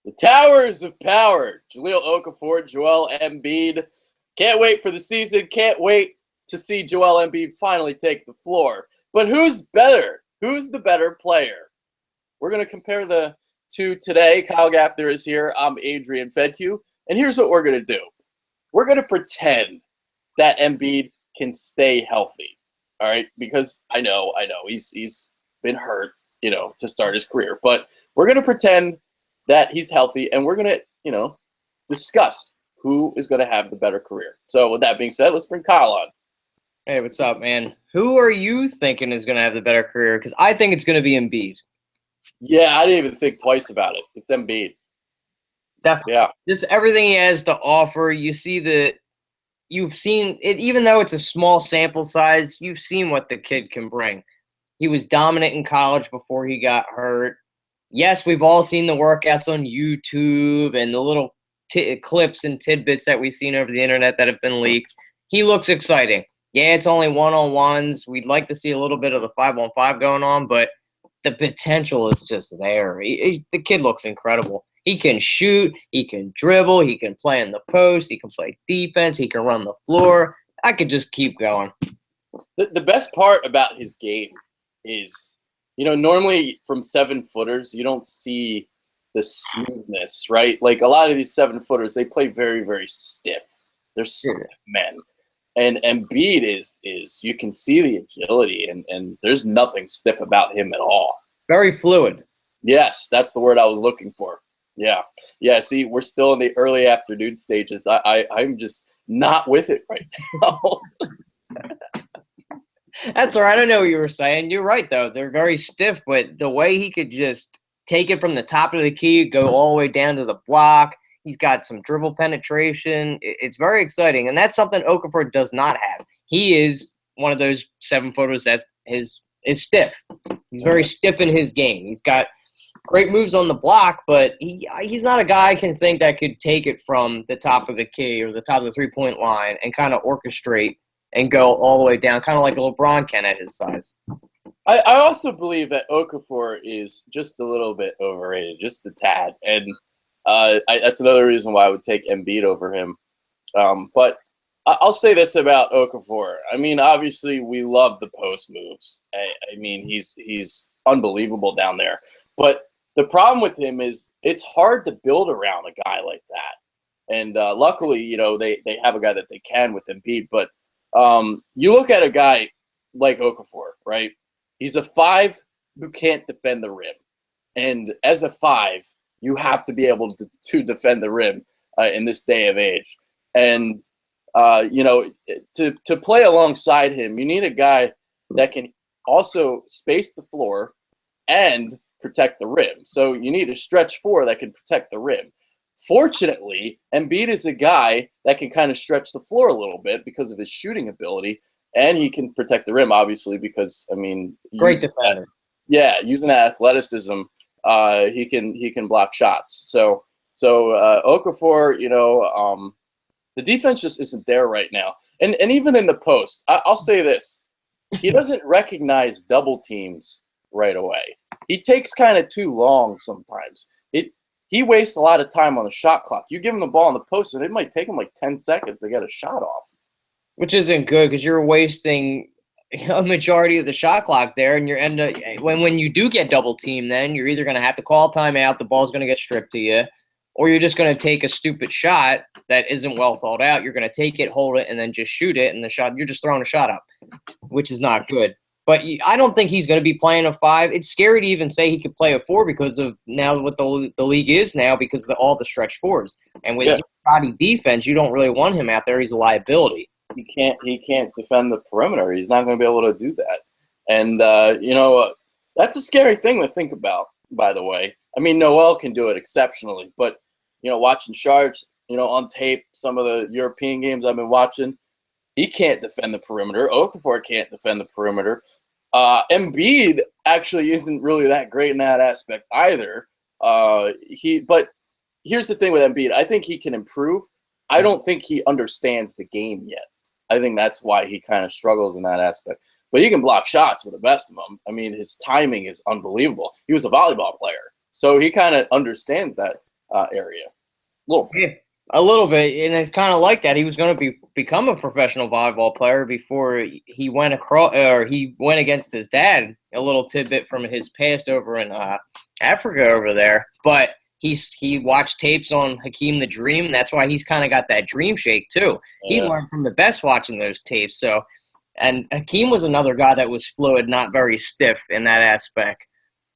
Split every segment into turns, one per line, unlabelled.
The Towers of Power. Jahlil Okafor, Joel Embiid. Can't wait for the season. Can't wait to see Joel Embiid finally take the floor. But who's better? Who's the better player? We're going to compare the two today. Kyle Gaffner is here. I'm Adrian Fedke. And here's what we're going to do. We're going to pretend that Embiid can stay healthy. All right? Because I know he's been hurt, to start his career. But we're going to pretend that he's healthy, and we're going to, discuss who is going to have the better career. So with that being said, let's bring Kyle on.
Hey, what's up, man? Who are you thinking is going to have the better career? Because I think it's going to be Embiid.
Yeah, I didn't even think twice about it. It's Embiid.
Definitely.
Yeah.
Just everything he has to offer. You've seen it, even though it's a small sample size, you've seen what the kid can bring. He was dominant in college before he got hurt. Yes, we've all seen the workouts on YouTube and the little clips and tidbits that we've seen over the internet that have been leaked. He looks exciting. Yeah, it's only one-on-ones. We'd like to see a little bit of the 5-on-5 going on, but the potential is just there. The kid looks incredible. He can shoot. He can dribble. He can play in the post. He can play defense. He can run the floor. I could just keep going.
The best part about his game is, normally from 7-footers, you don't see the smoothness, right? Like a lot of these 7-footers, they play very, very stiff. They're stiff men. And Embiid is you can see the agility, and there's nothing stiff about him at all.
Very fluid.
Yes, that's the word I was looking for. Yeah. See, we're still in the early afternoon stages. I'm just not with it right now.
That's all right. I know what you were saying. You're right, though. They're very stiff, but the way he could just take it from the top of the key, go all the way down to the block. He's got some dribble penetration. It's very exciting, and that's something Okafor does not have. He is one of those 7-footers that is stiff. He's very stiff in his game. He's got great moves on the block, but he's not a guy I can think that could take it from the top of the key or the top of the three-point line and kind of orchestrate and go all the way down, kind of like LeBron can at his size.
I also believe that Okafor is just a little bit overrated, just a tad, and that's another reason why I would take Embiid over him. But I'll say this about Okafor. I mean, obviously, we love the post moves. I mean, he's unbelievable down there. But the problem with him is it's hard to build around a guy like that. And luckily, they have a guy that they can with Embiid. But you look at a guy like Okafor, right? He's a 5 who can't defend the rim. And as a 5, you have to be able to defend the rim in this day of age. And, to play alongside him, you need a guy that can also space the floor and protect the rim. So you need a stretch 4 that can protect the rim. Fortunately, Embiid is a guy that can kind of stretch the floor a little bit because of his shooting ability, and he can protect the rim, obviously, because,
great defender.
Using that athleticism, he can block shots. So Okafor, the defense just isn't there right now. And even in the post, I'll say this. He doesn't recognize double teams right away. He takes kind of too long sometimes. He wastes a lot of time on the shot clock. You give him the ball in the post, and it might take him like 10 seconds to get a shot off.
Which isn't good because you're wasting a majority of the shot clock there, and when you do get double teamed, then you're either going to have to call timeout, the ball's going to get stripped to you, or you're just going to take a stupid shot that isn't well thought out. You're going to take it, hold it, and then just shoot it, and you're just throwing a shot up, which is not good. But I don't think he's going to be playing a 5. It's scary to even say he could play a 4 because of now what the league is now because of all the stretch 4s. And with body defense, you don't really want him out there. He's a liability.
He can't defend the perimeter. He's not going to be able to do that. And, that's a scary thing to think about, by the way. I mean, Noel can do it exceptionally. But, watching Saric, on tape, some of the European games I've been watching, he can't defend the perimeter. Okafor can't defend the perimeter. Embiid actually isn't really that great in that aspect either. But here's the thing with Embiid. I think he can improve. I don't think he understands the game yet. I think that's why he kind of struggles in that aspect. But he can block shots with the best of them. I mean, his timing is unbelievable. He was a volleyball player, so he kind of understands that. area. A little bit.
Yeah, a little bit, and it's kind of like that. He was going to become a professional volleyball player before he went across, or he went against his dad. A little tidbit from his past over in Africa over there, but he watched tapes on Hakeem the Dream, and that's why he's kind of got that dream shake too. Yeah. He learned from the best watching those tapes. So, and Hakeem was another guy that was fluid, not very stiff in that aspect.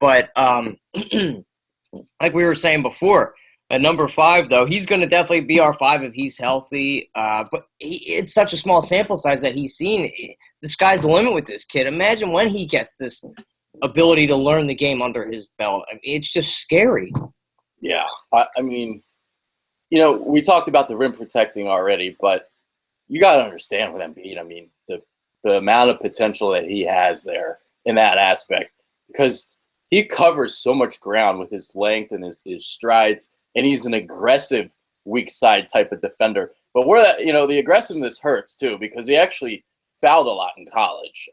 But like we were saying before, at number 5, though, he's going to definitely be our 5 if he's healthy. But it's such a small sample size that he's seen. The sky's the limit with this kid. Imagine when he gets this ability to learn the game under his belt. I mean, it's just scary.
Yeah. I mean, we talked about the rim protecting already, but you got to understand with Embiid, I mean, the amount of potential that he has there in that aspect, because he covers so much ground with his length and his strides. And he's an aggressive weak side type of defender. But where that, the aggressiveness hurts too, because he actually fouled a lot in college.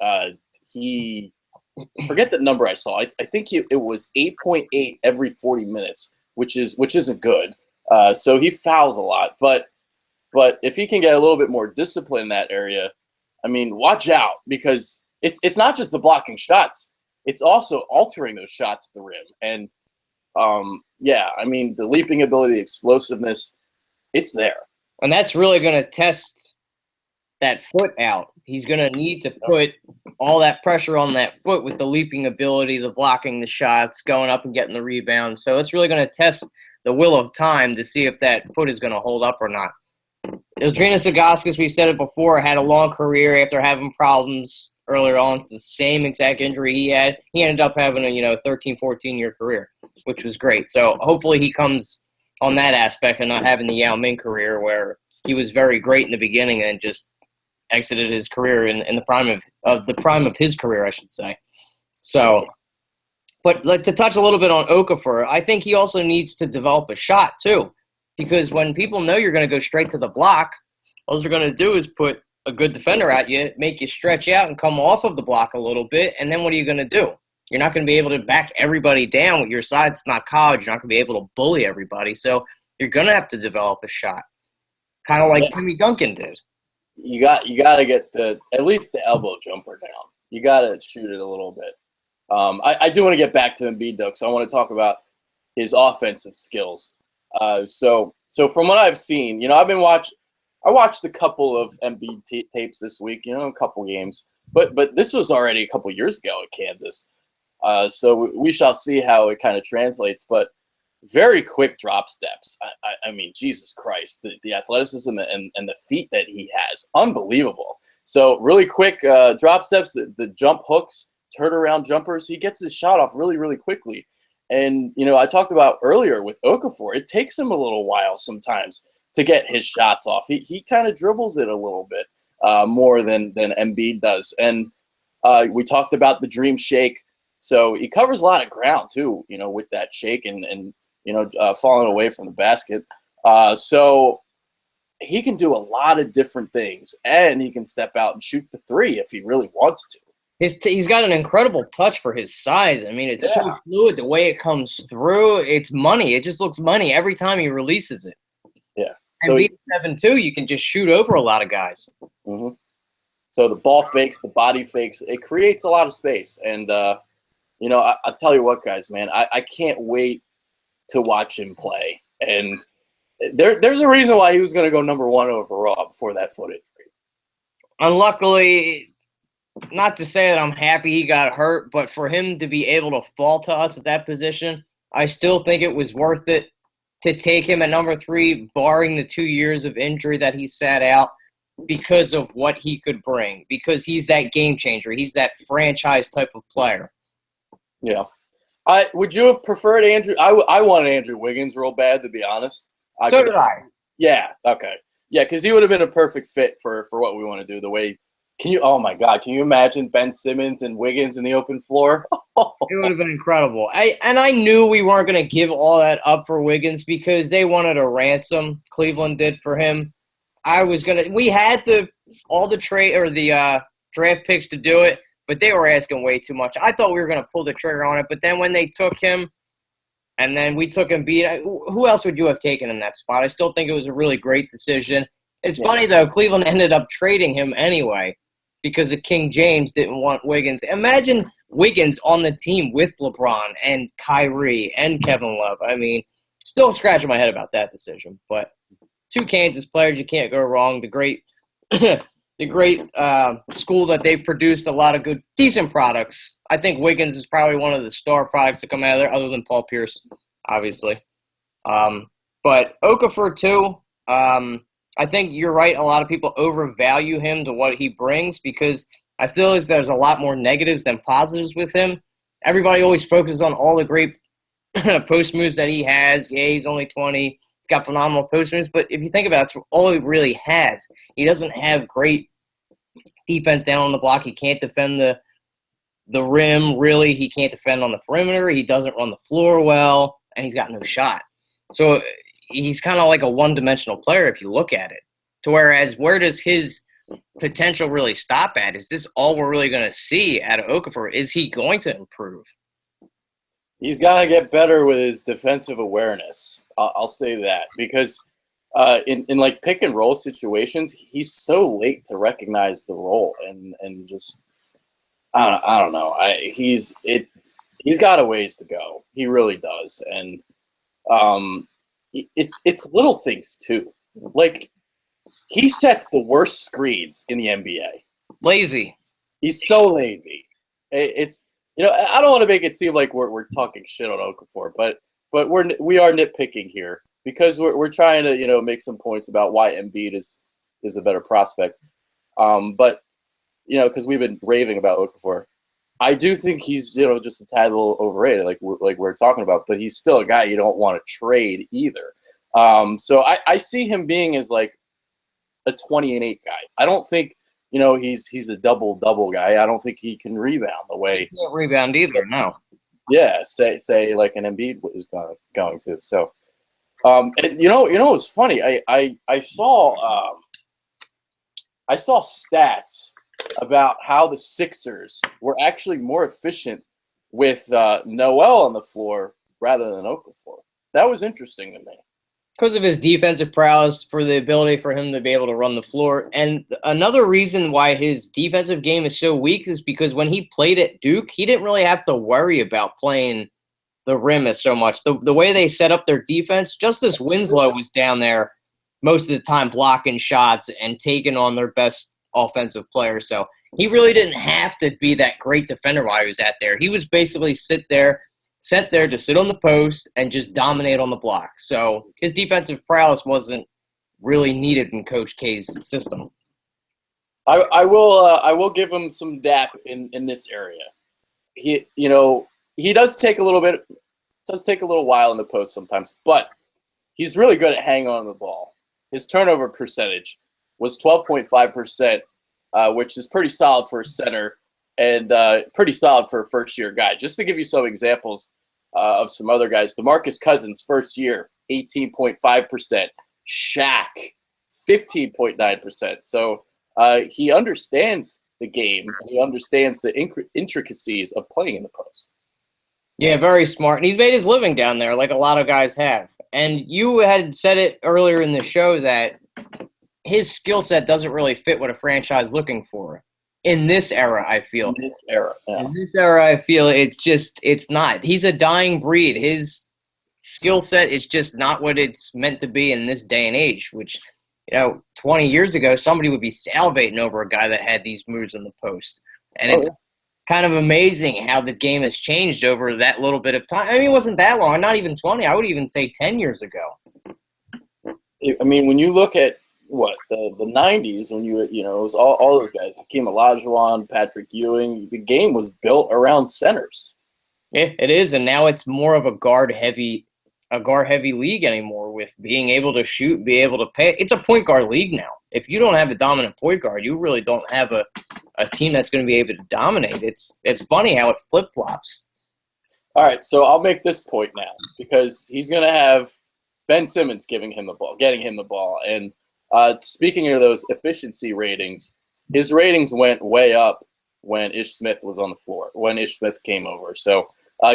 He forget the number I saw. I think it was 8.8 every 40 minutes, which isn't good. So he fouls a lot. But if he can get a little bit more discipline in that area, I mean, watch out, because it's not just the blocking shots. It's also altering those shots at the rim. And yeah, I mean, the leaping ability, the explosiveness, it's there.
And that's really going to test that foot out. He's going to need to put all that pressure on that foot with the leaping ability, the blocking the shots, going up and getting the rebound. So it's really going to test the will of time to see if that foot is going to hold up or not. Ildrinas Ilgauskas, we said it before, had a long career after having problems earlier on. It's the same exact injury he had. He ended up having a 13, 14-year career, which was great. So hopefully he comes on that aspect and not having the Yao Ming career where he was very great in the beginning and just exited his career in the prime of his career, I should say. So, but to touch a little bit on Okafor, I think he also needs to develop a shot too, because when people know you're going to go straight to the block, all they're going to do is put a good defender at you, make you stretch out and come off of the block a little bit, and then what are you going to do? You're not going to be able to back everybody down with your side. It's not college. You're not going to be able to bully everybody. So you're going to have to develop a shot, kind of like Timmy Duncan did.
You got to get at least the elbow jumper down. You got to shoot it a little bit. I do want to get back to Embiid, though, because I want to talk about his offensive skills. So from what I've seen, I watched a couple of Embiid tapes this week, a couple games, but this was already a couple years ago at Kansas. So we shall see how it kind of translates, but very quick drop steps. I mean, Jesus Christ, the athleticism and the feet that he has, unbelievable. So really quick drop steps, the jump hooks, turnaround jumpers. He gets his shot off really, really quickly. And, I talked about earlier with Okafor, it takes him a little while sometimes to get his shots off. He kind of dribbles it a little bit more than Embiid does. And we talked about the dream shake. So he covers a lot of ground too, with that shake and falling away from the basket. So he can do a lot of different things, and he can step out and shoot the three if he really wants to.
He's got an incredible touch for his size. I mean, it's so fluid. The way it comes through, it's money. It just looks money every time he releases it.
Yeah.
So and 7'2", you can just shoot over a lot of guys.
Mm-hmm. So the ball fakes, the body fakes. It creates a lot of space. And, I'll tell you what, guys, man, I can't wait to watch him play. And there's a reason why he was going to go number 1 overall before that foot injury.
Unluckily, not to say that I'm happy he got hurt, but for him to be able to fall to us at that position, I still think it was worth it to take him at number 3, barring the 2 years of injury that he sat out, because of what he could bring, because he's that game changer. He's that franchise type of player.
Yeah. Would you have preferred Andrew? I wanted Andrew Wiggins real bad, to be honest.
So did I.
Yeah, okay. Yeah, because he would have been a perfect fit for what we want to do. The way oh my God, can you imagine Ben Simmons and Wiggins in the open floor?
It would have been incredible. I knew we weren't going to give all that up for Wiggins because they wanted a ransom. Cleveland did for him. We had all the trade or the draft picks to do it, but they were asking way too much. I thought we were going to pull the trigger on it, but then when they took him, And then we took Embiid. Who else would you have taken in that spot? I still think it was a really great decision. It's funny, though, Cleveland ended up trading him anyway because of King James didn't want Wiggins. Imagine Wiggins on the team with LeBron and Kyrie and Kevin Love. I mean, still scratching my head about that decision. But two Kansas players, you can't go wrong. The great school that they produced a lot of good, decent products. I think Wiggins is probably one of the star products to come out of there, other than Paul Pierce, obviously. But Okafor, too, I think you're right. A lot of people overvalue him to what he brings because I feel as there's a lot more negatives than positives with him. Everybody always focuses on all the great post moves that he has. Yeah, he's only 20. He's got phenomenal post moves. But if you think about it, it's all he really has. He doesn't have great defense down on the block. He can't defend the rim, really. He can't defend on the perimeter. He doesn't run the floor well, and he's got no shot. So he's kind of like a one-dimensional player if you look at it. To whereas, where does his potential really stop at? Is this all we're really going to see out of Okafor? Is he going to improve?
He's got to get better with his defensive awareness. I'll say that because in like pick and roll situations, he's so late to recognize the role and just I don't know. He's got a ways to go. He really does, and it's little things too. Like he sets the worst screens in the NBA.
Lazy.
He's so lazy. It's I don't want to make it seem like we're talking shit on Okafor, but we are nitpicking here because we're trying to make some points about why Embiid is a better prospect. But because we've been raving about Okafor, I do think he's just a tad little overrated, like we're talking about. But he's still a guy you don't want to trade either. So I see him being as like a 20-8 guy. I don't think he's a double guy. I don't think he can rebound the way
he can't rebound either. No.
Yeah, say like an Embiid is going to. So, and what's funny? I saw stats about how the Sixers were actually more efficient with Noel on the floor rather than Okafor. That was interesting to me.
Because of his defensive prowess, for the ability for him to be able to run the floor. And another reason why his defensive game is so weak is because when he played at Duke, he didn't really have to worry about playing the rim as so much. The way they set up their defense, Justice Winslow was down there most of the time blocking shots and taking on their best offensive players. So he really didn't have to be that great defender while he was out there. He was basically sent there to sit on the post and just dominate on the block. So his defensive prowess wasn't really needed in Coach K's system.
I will give him some dap in this area. He does take a little while in the post sometimes, but he's really good at hanging on to the ball. His turnover percentage was 12.5%, which is pretty solid for a center. And pretty solid for a first-year guy. Just to give you some examples of some other guys, DeMarcus Cousins, first year, 18.5%. Shaq, 15.9%. So he understands the game. He understands the intricacies of playing in the post.
Yeah, very smart. And he's made his living down there like a lot of guys have. And you had said it earlier in the show that his skill set doesn't really fit what a franchise is looking for. In this era, I feel.
In this era,
I feel it's not. He's a dying breed. His skill set is just not what it's meant to be in this day and age, which, 20 years ago, somebody would be salivating over a guy that had these moves in the post. And it's kind of amazing how the game has changed over that little bit of time. I mean, it wasn't that long, not even 20. I would even say 10 years ago.
I mean, when you look at the 90s, when it was all those guys, Hakeem Olajuwon, Patrick Ewing, the game was built around centers.
Yeah, it is, and now it's more of a guard heavy league anymore, with being able to shoot, be able to pay. It's a point guard league now. If you don't have a dominant point guard, you really don't have a team that's going to be able to dominate. It's funny how it flip-flops.
All right, so I'll make this point now because he's going to have Ben Simmons getting him the ball, and speaking of those efficiency ratings, his ratings went way up when Ish Smith was on the floor, when Ish Smith came over. So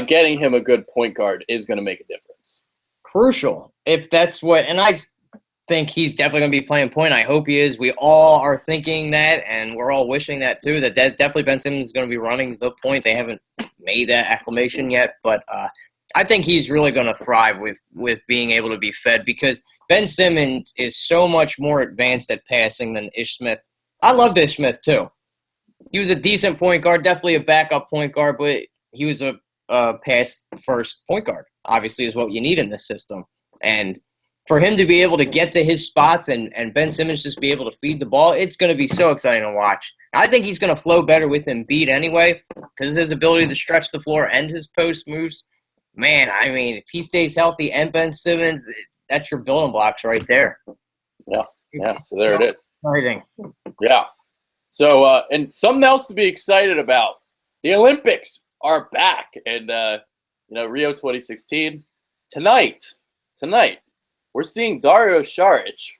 getting him a good point guard is going to make a difference.
Crucial. If that's what, and I think he's definitely going to be playing point. I hope he is. We all are thinking that, and we're all wishing that too. That definitely Ben Simmons is going to be running the point. They haven't made that acclamation yet, but I think he's really going to thrive with being able to be fed because Ben Simmons is so much more advanced at passing than Ish Smith. I loved Ish Smith too. He was a decent point guard, definitely a backup point guard, but he was a pass-first point guard, obviously, is what you need in this system. And for him to be able to get to his spots and Ben Simmons just be able to feed the ball, it's going to be so exciting to watch. I think he's going to flow better with Embiid anyway because his ability to stretch the floor and his post moves. Man, I mean, if he stays healthy and Ben Simmons, that's your building blocks right there.
Yeah, so there it is.
Exciting.
Yeah. So, and something else to be excited about. The Olympics are back. And, Rio 2016. Tonight, we're seeing Dario Saric.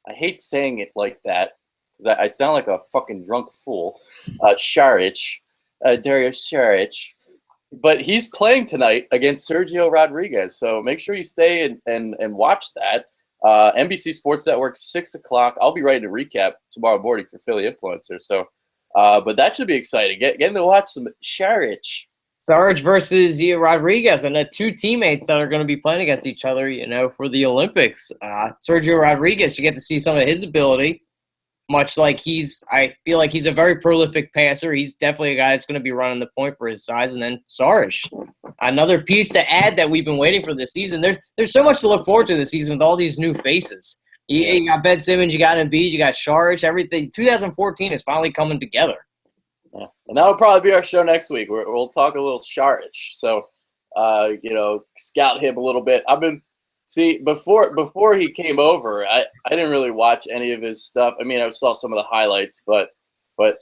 I hate saying it like that because I sound like a fucking drunk fool. Dario Saric. But he's playing tonight against Sergio Rodriguez. So make sure you stay and watch that. NBC Sports Network, 6 o'clock. I'll be ready to recap tomorrow morning for Philly Influencer. So, but that should be exciting. Getting to watch some Saric
versus Rodriguez, and the two teammates that are going to be playing against each other, for the Olympics. Sergio Rodriguez, you get to see some of his ability. Much like I feel like he's a very prolific passer. He's definitely a guy that's going to be running the point for his size. And then Saric, another piece to add that we've been waiting for this season. There's so much to look forward to this season with all these new faces. You got Ben Simmons, you got Embiid, you got Saric, everything. 2014 is finally coming together.
Yeah. And that'll probably be our show next week. We'll talk a little Saric. So, scout him a little bit. Before he came over, I didn't really watch any of his stuff. I mean, I saw some of the highlights, but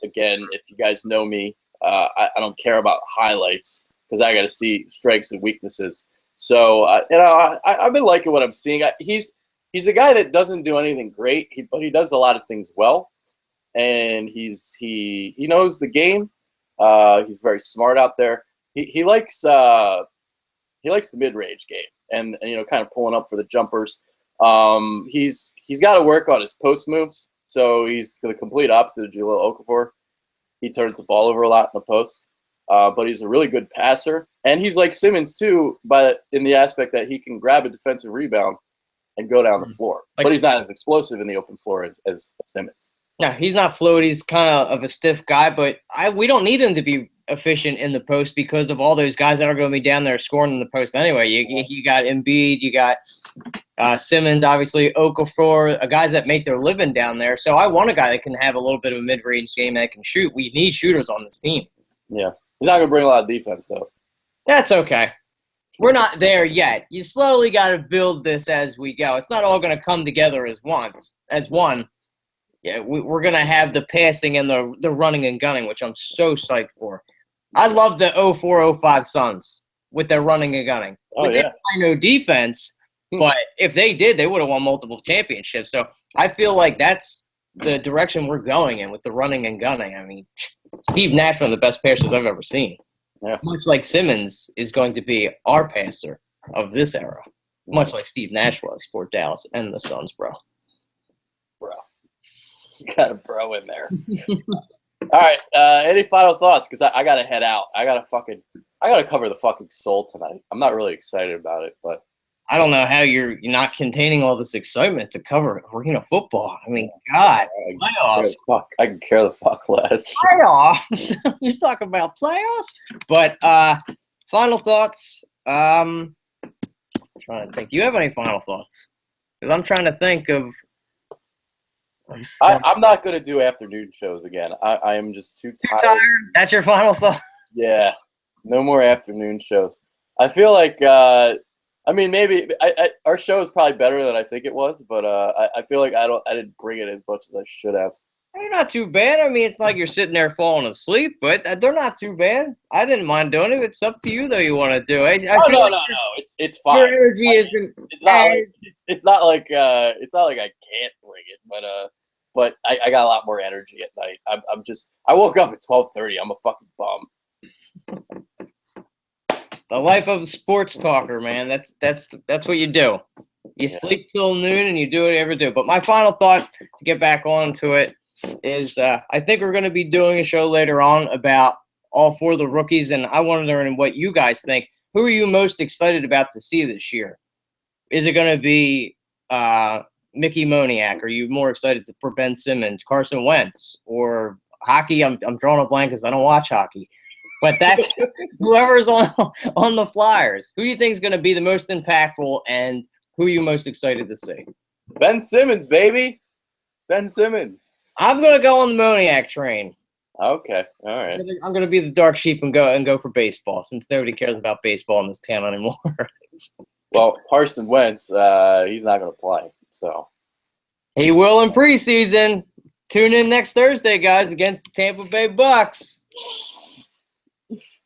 again, if you guys know me, I don't care about highlights because I got to see strengths and weaknesses. So, I've been liking what I'm seeing. He's a guy that doesn't do anything great, but he does a lot of things well, and he knows the game. He's very smart out there. He likes the mid-range game. And kind of pulling up for the jumpers. He's got to work on his post moves. So he's the complete opposite of Jahlil Okafor. He turns the ball over a lot in the post. But he's a really good passer. And he's like Simmons, too, but in the aspect that he can grab a defensive rebound and go down the floor. But he's not as explosive in the open floor as Simmons.
Yeah, he's not fluid. He's kind of a stiff guy, but we don't need him to be efficient in the post because of all those guys that are going to be down there scoring in the post anyway. You got Embiid, you got Simmons, obviously, Okafor, guys that make their living down there. So I want a guy that can have a little bit of a mid-range game that can shoot. We need shooters on this team.
Yeah. He's not going to bring a lot of defense, though.
That's okay. We're not there yet. You slowly got to build this as we go. It's not all going to come together as one. Yeah, we're going to have the passing and the running and gunning, which I'm so psyched for. I love the 04-05 Suns with their running and gunning. They play no defense, but if they did, they would have won multiple championships. So I feel like that's the direction we're going in with the running and gunning. I mean, Steve Nash, one of the best passers I've ever seen. Yeah. Much like Simmons is going to be our passer of this era, much like Steve Nash was for Dallas and the Suns, bro.
You got a bro in there. All right. Any final thoughts? Because I got to head out. I got to cover the fucking Soul tonight. I'm not really excited about it, but
I don't know how you're not containing all this excitement to cover arena football. I mean, God, playoffs.
I can care the fuck less.
Playoffs. You talk about playoffs, but final thoughts. I'm trying to think. Do you have any final thoughts? Because I'm trying to think of.
I'm not going to do afternoon shows again. I am just too tired.
That's your final thought?
Yeah. No more afternoon shows. I feel like, maybe our show is probably better than I think it was, but I feel like I didn't bring it as much as I should have.
They're not too bad. I mean, it's like you're sitting there falling asleep, but they're not too bad. I didn't mind doing it. It's up to you, though. You want to do it.
No. It's fine.
Your energy isn't.
It's not like I can't bring it, but I got a lot more energy at night. I woke up at 12:30. I'm a fucking bum.
The life of a sports talker, man. That's what you do. You sleep till noon and you do what you ever do. But my final thought to get back onto it is I think we're going to be doing a show later on about all four of the rookies, and I want to learn what you guys think. Who are you most excited about to see this year? Is it going to be Mickey Moniak? Are you more excited for Ben Simmons, Carson Wentz, or hockey? I'm drawing a blank because I don't watch hockey. But that whoever's on the Flyers, who do you think is going to be the most impactful, and who are you most excited to see?
Ben Simmons, baby. It's Ben Simmons.
I'm going to go on the Moniak train.
Okay, all right.
I'm going to be the dark sheep and go for baseball, since nobody cares about baseball in this town anymore.
Well, Carson Wentz, he's not going to play, so.
He will in preseason. Tune in next Thursday, guys, against the Tampa Bay Bucks.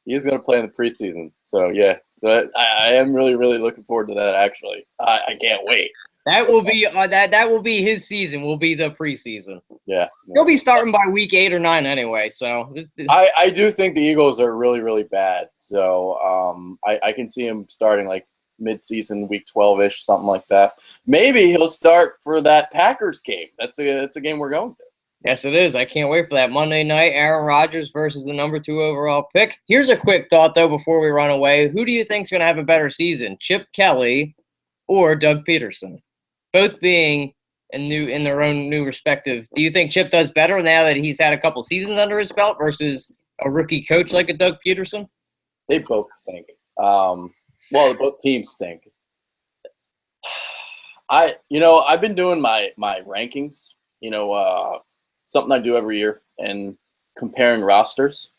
He is going to play in the preseason, so yeah. So I am really, really looking forward to that. Actually, I can't wait.
That will be that will be his season. Will be the preseason.
Yeah,
he'll be starting by week 8 or 9 anyway. So
I do think the Eagles are really, really bad. So I can see him starting like mid-season, week 12-ish, something like that. Maybe he'll start for that Packers game. That's a game we're going to.
Yes, it is. I can't wait for that Monday night. Aaron Rodgers versus the number 2 overall pick. Here's a quick thought, though, before we run away. Who do you think is going to have a better season, Chip Kelly or Doug Peterson? Both being in their own new respective. Do you think Chip does better now that he's had a couple seasons under his belt versus a rookie coach like a Doug Peterson?
They both stink. Well, both teams stink. I've been doing my rankings. Something I do every year, and comparing rosters.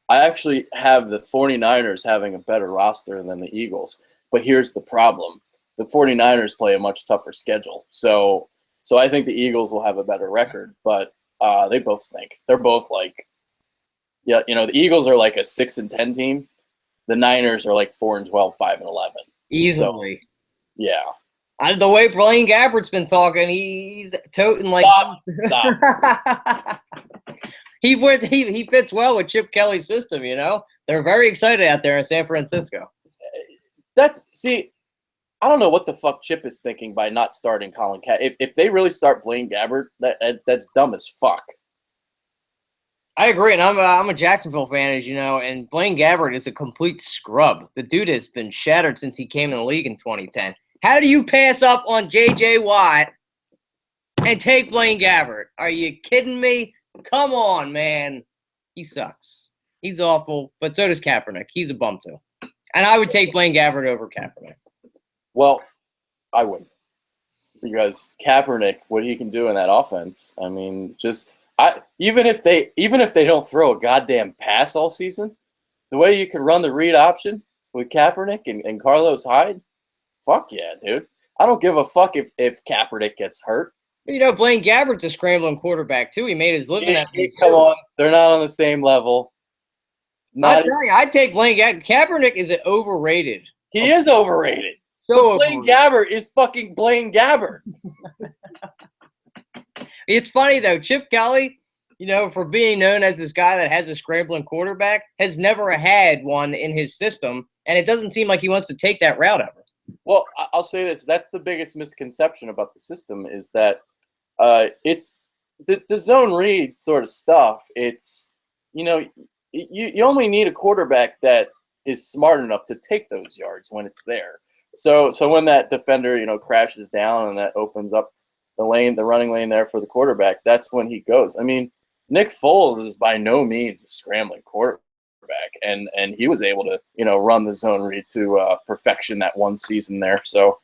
I actually have the 49ers having a better roster than the Eagles. But here's the problem. The 49ers play a much tougher schedule. So I think the Eagles will have a better record, but they both stink. They're both like, the Eagles are like a 6-10 team. The Niners are like 4-12, 5-11.
Easily.
So, yeah.
The way Blaine Gabbert's been talking, he's toting like
Stop.
he fits well with Chip Kelly's system. They're very excited out there in San Francisco.
I don't know what the fuck Chip is thinking by not starting Colin Kaepernick. If they really start Blaine Gabbert, that's dumb as fuck.
I agree, and I'm a Jacksonville fan, as you know, and Blaine Gabbert is a complete scrub. The dude has been shattered since he came in the league in 2010. How do you pass up on J.J. Watt and take Blaine Gabbert? Are you kidding me? Come on, man. He sucks. He's awful, but so does Kaepernick. He's a bum, too. And I would take Blaine Gabbert over Kaepernick.
Well, I wouldn't. Because Kaepernick, what he can do in that offense, I mean, even if they don't throw a goddamn pass all season, the way you can run the read option with Kaepernick and Carlos Hyde, fuck yeah, dude. I don't give a fuck if Kaepernick gets hurt.
Blaine Gabbert's a scrambling quarterback, too. He made his living at
these. Come on. They're not on the same level.
I'll tell you, I'd take Blaine Gabbert. Kaepernick is overrated.
He is overrated.
So
Blaine Gabbert is fucking Blaine Gabbert.
It's funny, though. Chip Kelly, for being known as this guy that has a scrambling quarterback, has never had one in his system, and it doesn't seem like he wants to take that route ever.
Well, I'll say this. That's the biggest misconception about the system is that it's the zone read sort of stuff. It's, you only need a quarterback that is smart enough to take those yards when it's there. So when that defender, crashes down and that opens up the running lane there for the quarterback, that's when he goes. I mean, Nick Foles is by no means a scrambling quarterback, and he was able to, run the zone read to perfection that one season there. So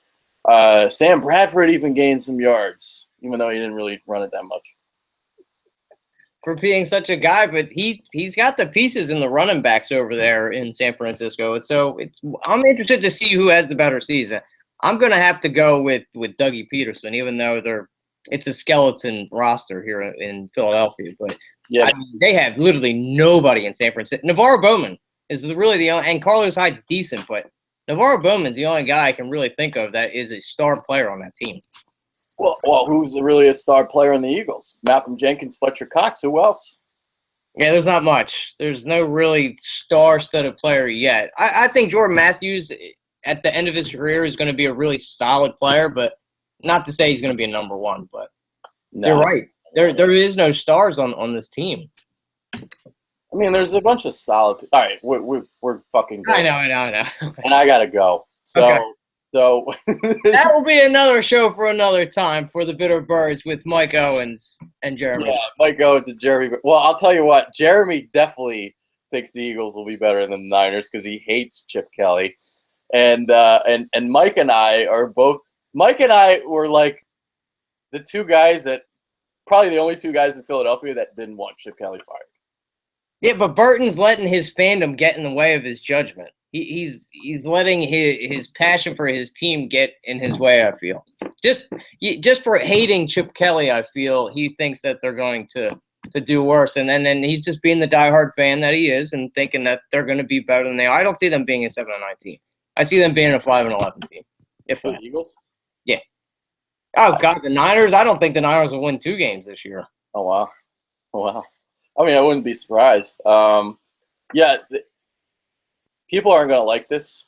Sam Bradford even gained some yards, even though he didn't really run it that much.
For being such a guy, but he's got the pieces in the running backs over there in San Francisco. I'm interested to see who has the better season. I'm gonna have to go with Dougie Peterson, even though it's a skeleton roster here in Philadelphia. But yeah, they have literally nobody in San Francisco. Navarro Bowman is really the only, and Carlos Hyde's decent, but Navarro Bowman's the only guy I can really think of that is a star player on that team.
Well, who's really a star player in the Eagles? Malcolm Jenkins, Fletcher Cox. Who else?
Yeah, there's not much. There's no really star-studded player yet. I think Jordan Matthews, at the end of his career, is going to be a really solid player, but not to say he's going to be a number one. But you're
No.
right. There is no stars on this team.
I mean, there's a bunch of solid. All right, we're fucking going.
I know.
And I gotta go. So
Okay.
so
That will be another show for another time for the Bitter Birds with Mike Owens and Jeremy.
yeah, Mike Owens and Jeremy. Well, I'll tell you what, Jeremy definitely thinks the Eagles will be better than the Niners because he hates Chip Kelly, and Mike and I are both. Mike and I were like the two guys that probably the only two guys in Philadelphia that didn't want Chip Kelly fired.
Yeah, but Burton's letting his fandom get in the way of his judgment. He's letting his passion for his team get in his way, I feel. Just for hating Chip Kelly, I feel he thinks that they're going to do worse. And then he's just being the diehard fan that he is and thinking that they're going to be better than they are. I don't see them being a 7-9 team. I see them being a 5-11 team. If
For the Eagles?
Yeah. Oh, God, the Niners? I don't think the Niners will win 2 games this year.
Oh, wow. Oh, wow. I mean, I wouldn't be surprised. Yeah, people aren't going to like this.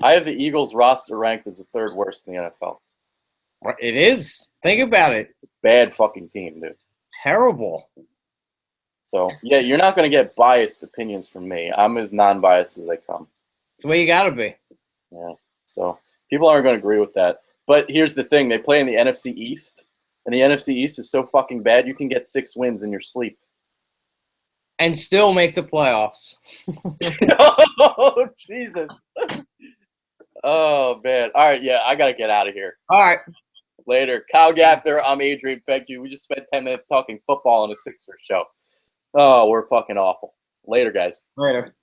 I have the Eagles roster ranked as the 3rd worst in the NFL.
It is. Think about it.
Bad fucking team, dude.
Terrible.
So, yeah, you're not going to get biased opinions from me. I'm as non-biased as they come.
It's the way you got to be.
Yeah, so people aren't going to agree with that. But here's the thing. They play in the NFC East, and the NFC East is so fucking bad, you can get 6 wins in your sleep.
And still make the playoffs.
Oh, Jesus. Oh, man. All right, yeah, I got to get out of here.
All right.
Later. Kyle Gaffner, I'm Adrian. Thank you. We just spent 10 minutes talking football on a Sixers show. Oh, we're fucking awful. Later, guys.
Later.